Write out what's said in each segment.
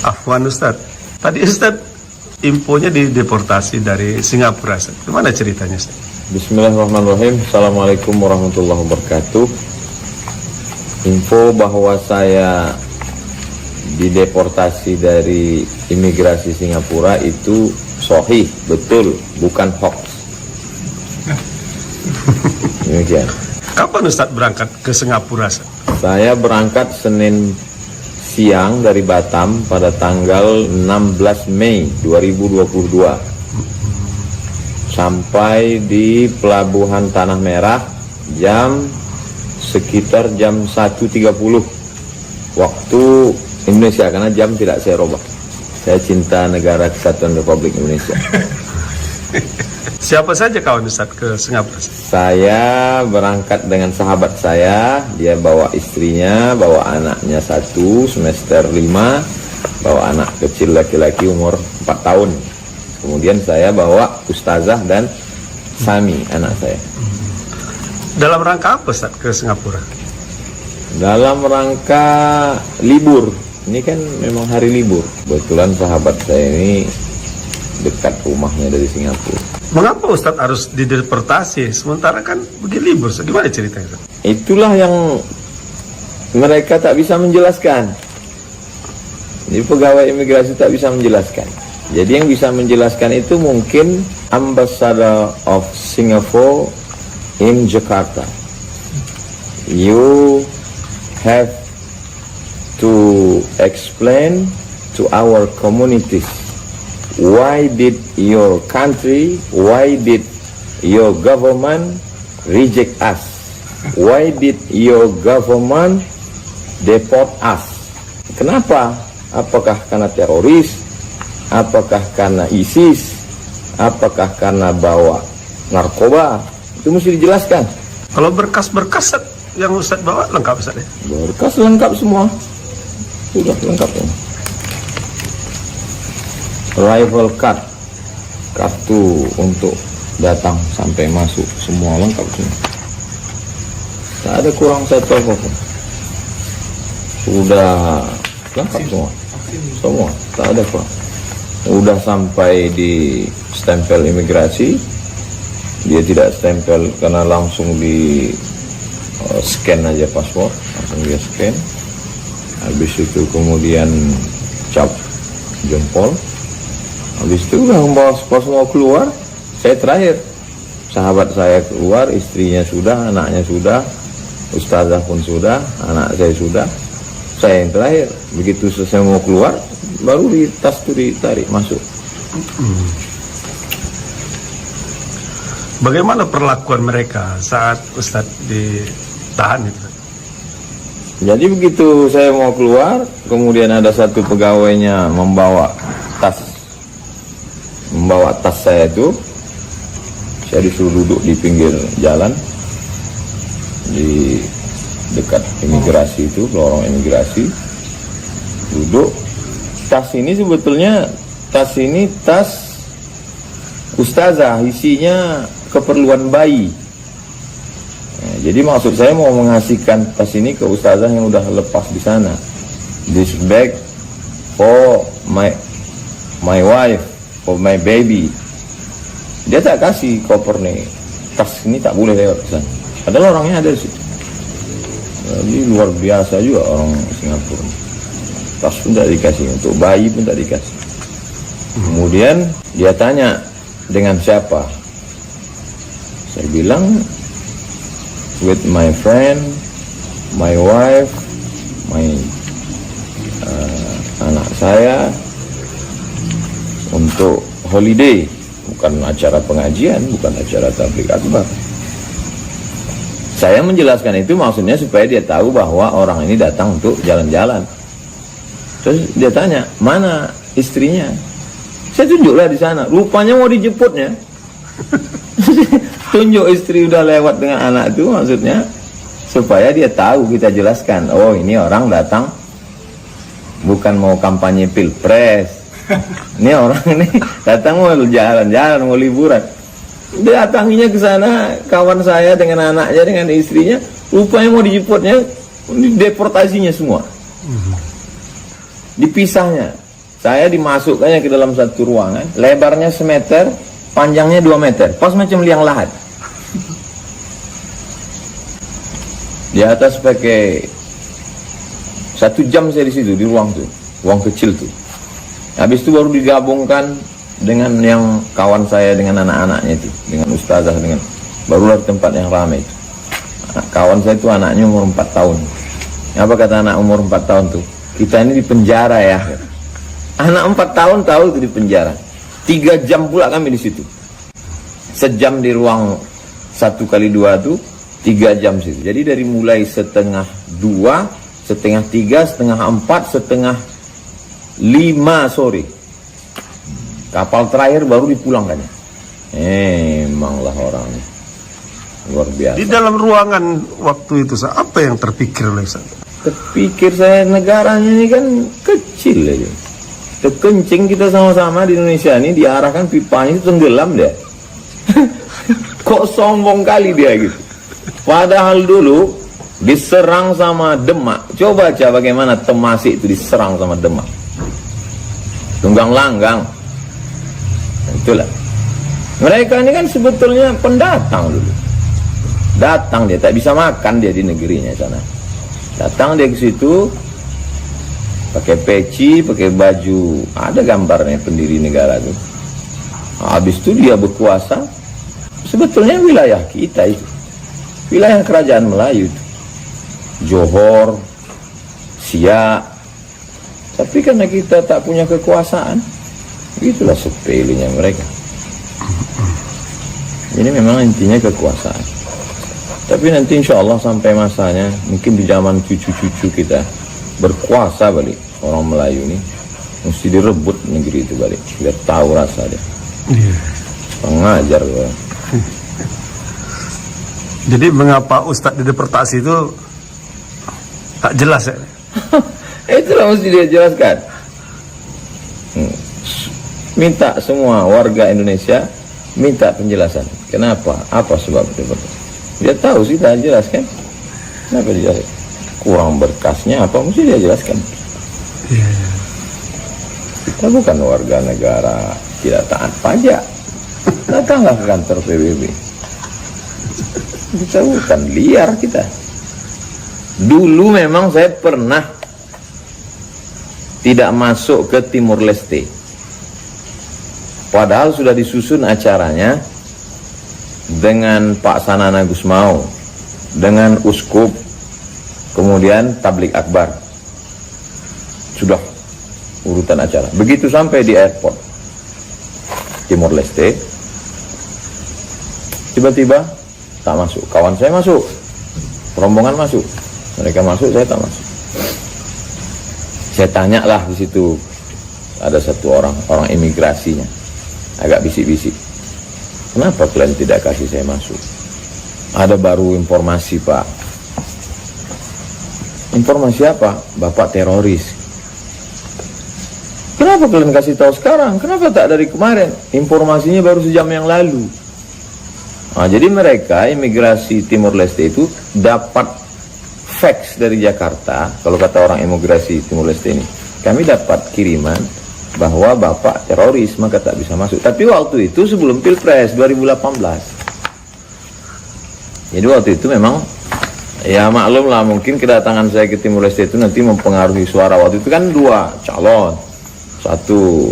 Afwan Ustadz, tadi Ustadz infonya dideportasi dari Singapura. Gimana ceritanya Ustadz? Bismillahirrahmanirrahim. Assalamualaikum warahmatullahi wabarakatuh. Info bahwa saya dideportasi dari imigrasi Singapura itu sahih, betul, bukan hoax. Demikian. Kapan Ustadz berangkat ke Singapura Ustadz? Saya berangkat Senin siang dari Batam pada tanggal 16 Mei 2022 sampai di Pelabuhan Tanah Merah sekitar jam 1.30 waktu Indonesia, karena jam tidak saya robah. Saya cinta negara Kesatuan Republik Indonesia. Siapa saja kawan Ustadz ke Singapura? Saya berangkat dengan sahabat saya, dia bawa istrinya, bawa anaknya 1 semester 5, bawa anak kecil laki-laki umur 4 tahun. Kemudian saya bawa ustazah dan Sami, anak saya. Dalam rangka apa Ustadz ke Singapura? Dalam rangka libur. Ini kan memang hari libur. Kebetulan sahabat saya ini dekat rumahnya dari Singapura. Mengapa Ustadz harus dideportasi? Sementara kan begini libur. Gimana ceritanya Ustadz? Itulah yang mereka tak bisa menjelaskan. Jadi pegawai imigrasi tak bisa menjelaskan. Jadi yang bisa menjelaskan itu mungkin Ambassador of Singapore in Jakarta. You have to explain to our communities why did your country, why did your government reject us, why did your government deport us. Kenapa? Apakah karena teroris, apakah karena ISIS, apakah karena bawa narkoba? Itu mesti dijelaskan. Kalau berkas-berkas yang Ustadz bawa lengkap Ustadz ya? Berkas lengkap semua. Sudah lengkap ya. Arrival card, kartu untuk datang sampai masuk, semua lengkap semua. Tak ada kurang satu apapun. Sudah lengkap semua. Semua, tak ada kurang. Sudah sampai di stempel imigrasi, dia tidak stempel karena langsung di scan aja paspor, langsung dia scan. Habis itu kemudian cap jempol. Habis itu udah membawa pas mau keluar, saya terakhir. Sahabat saya keluar, istrinya sudah, anaknya sudah, ustazah pun sudah, anak saya sudah. Saya yang terakhir. Begitu selesai mau keluar, baru di tas itu ditarik masuk. Bagaimana perlakuan mereka saat Ustadz ditahan itu? Jadi begitu saya mau keluar, kemudian ada satu pegawainya membawa tas saya itu. Saya disuruh duduk di pinggir jalan di dekat imigrasi itu, lorong imigrasi. Duduk. Tas ini sebetulnya tas ustazah, isinya keperluan bayi. Nah, jadi maksud saya mau mengasihkan tas ini ke ustazah yang udah lepas di sana. This bag for my wife, for my baby. Dia tak kasih koper nih, tas ini tak boleh lewat ke sana. Padahal orangnya ada di situ. Jadi luar biasa juga orang Singapura. Tas pun tak dikasih, untuk bayi pun tak dikasih. Kemudian dia tanya, dengan siapa? Saya bilang, with my friend, my wife, anak saya, untuk holiday, bukan acara pengajian, bukan acara tabligh akbar. Saya menjelaskan itu maksudnya supaya dia tahu bahwa orang ini datang untuk jalan-jalan. Terus dia tanya, mana istrinya? Saya tunjuklah di sana. Rupanya mau dijemputnya. Tunjuk istri udah lewat dengan anak itu, maksudnya supaya dia tahu, kita jelaskan. Oh, ini orang datang bukan mau kampanye pilpres. Ini orang ini datang mau jalan-jalan, mau liburan. Datanginya ke sana kawan saya dengan anaknya, dengan istrinya, rupanya mau dijemputnya, deportasinya semua. Dipisahnya. Saya dimasukkannya ke dalam satu ruangan, lebarnya semeter, panjangnya 2 meter, pas macam liang lahat. Di atas pakai 1 jam saya di situ, di ruang tuh, ruang kecil tuh. Habis itu baru digabungkan dengan yang kawan saya, dengan anak-anaknya itu, dengan ustazah, dengan barulah tempat yang ramai itu. Kawan saya itu anaknya umur 4 tahun. Apa kata anak umur 4 tahun tuh? Kita ini di penjara ya. Anak 4 tahun tahu itu di penjara. 3 jam pula kami di situ. Sejam di ruang 1x2 tuh, 3 jam situ. Jadi dari mulai setengah 2, setengah 3, setengah 4, setengah 5 sore. Kapal terakhir baru dipulangkan. Emanglah orangnya luar biasa. Di dalam ruangan waktu itu, apa yang terpikir oleh Ustaz? Terpikir saya, negaranya ini kan kecil aja. Terkencing kita sama-sama di Indonesia ini, diarahkan pipanya itu tenggelam deh. Kok sombong kali dia gitu. Padahal dulu diserang sama Demak. Coba baca bagaimana Temasik itu diserang sama Demak. Tunggang langgang. Itulah. Mereka ini kan sebetulnya pendatang dulu. Datang dia, tak bisa makan dia di negerinya sana. Datang dia ke situ, pakai peci, pakai baju, ada gambarnya pendiri negara itu. Habis itu dia berkuasa. Sebetulnya wilayah kita itu, wilayah kerajaan Melayu itu, Johor, Siak. Tapi karena kita tak punya kekuasaan, itulah sepelenya mereka. Ini memang intinya kekuasaan. Tapi nanti insya Allah sampai masanya, mungkin di zaman cucu-cucu kita berkuasa balik, orang Melayu ini mesti direbut negeri itu balik, biar tahu rasa dia. Pengajar gue. Jadi mengapa Ustadz dideportasi itu tak jelas ya? Itulah mesti dia jelaskan. Minta semua warga Indonesia minta penjelasan. Kenapa? Apa sebab deportasi? Dia tahu sih, tak jelaskan. Kenapa dia kurang berkasnya apa? Mesti dia jelaskan. Kita bukan warga negara tidak taat pajak. Datanglah ke kantor PBB. Kita bukan liar kita. Dulu memang saya pernah tidak masuk ke Timur Leste. Padahal sudah disusun acaranya dengan Pak Sanana Gusmao, dengan Uskup, kemudian Tablik Akbar. Sudah urutan acara. Begitu sampai di airport Timur Leste, tiba-tiba tak masuk. Kawan saya masuk, rombongan masuk, mereka masuk, saya tak masuk. Saya tanyalah di situ, ada satu orang imigrasinya, agak bisik-bisik, kenapa kalian tidak kasih saya masuk? Ada baru informasi, Pak. Informasi apa? Bapak teroris. Kenapa kalian kasih tahu sekarang? Kenapa tak dari kemarin? Informasinya baru sejam yang lalu. Nah, jadi mereka imigrasi Timur Leste itu dapat fax dari Jakarta. Kalau kata orang imigrasi Timur Leste ini, kami dapat kiriman bahwa bapak teroris, maka tak bisa masuk. Tapi waktu itu sebelum Pilpres 2018. Jadi waktu itu memang, ya maklum lah, mungkin kedatangan saya ke Timur Leste itu nanti mempengaruhi suara. Waktu itu kan 2 calon, satu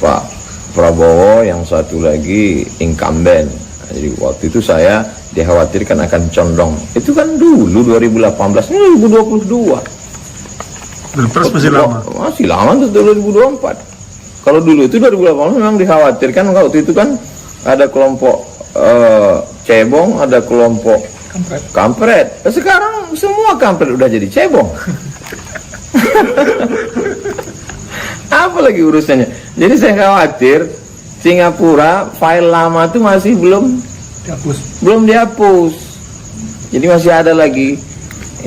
Pak Prabowo, yang satu lagi incumbent. Jadi waktu itu saya dikhawatirkan akan condong. Itu kan dulu 2018, ini 2022. Pilpres masih lama. Masih lama tuh 2024. Kalau dulu itu 2018 memang dikhawatirkan, waktu itu kan ada kelompok cebong, ada kelompok kampret. Sekarang semua kampret udah jadi cebong. Apa lagi urusannya? Jadi saya khawatir Singapura file lama itu masih belum dihapus. Jadi masih ada lagi.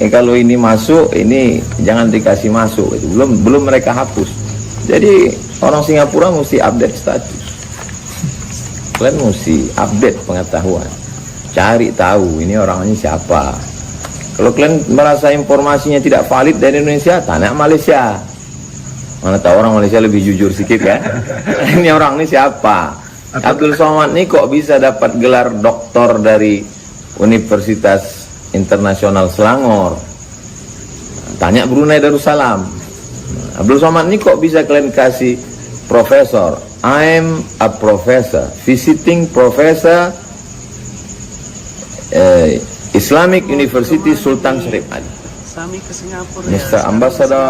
Kalau ini masuk, ini jangan dikasih masuk. Itu belum mereka hapus. Jadi orang Singapura mesti update status. Kalian mesti update pengetahuan. Cari tahu ini orangnya siapa. Kalau kalian merasa informasinya tidak valid dari Indonesia, tanya Malaysia. Mana tahu orang Malaysia lebih jujur sedikit kan. Ini orang ini siapa? Abdul Somad ini kok bisa dapat gelar doktor dari Universitas Internasional Selangor? Tanya Brunei Darussalam. Abdul Somad ini kok bisa kalian kasih profesor? I'm a professor, visiting professor Islamic University Sultan Syarif Ali. Sami ke Singapura Mr. ya. Ambassador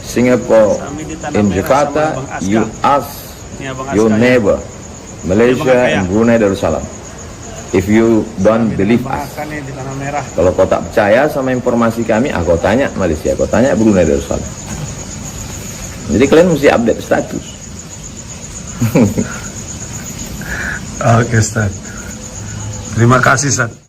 Singapore Sami di Tanah in Merah Jakarta, sama Bang Aska. you ask Ini Abang your Aska ya. neighbor, Malaysia and Brunei Darussalam. If you don't believe Bang us, Aska nih di Tanah Merah. kalau kau tak percaya sama informasi kami, kau tanya Malaysia, kau tanya Brunei Darussalam. Jadi kalian mesti update status. Oke, Ustaz. Terima kasih, Ustaz.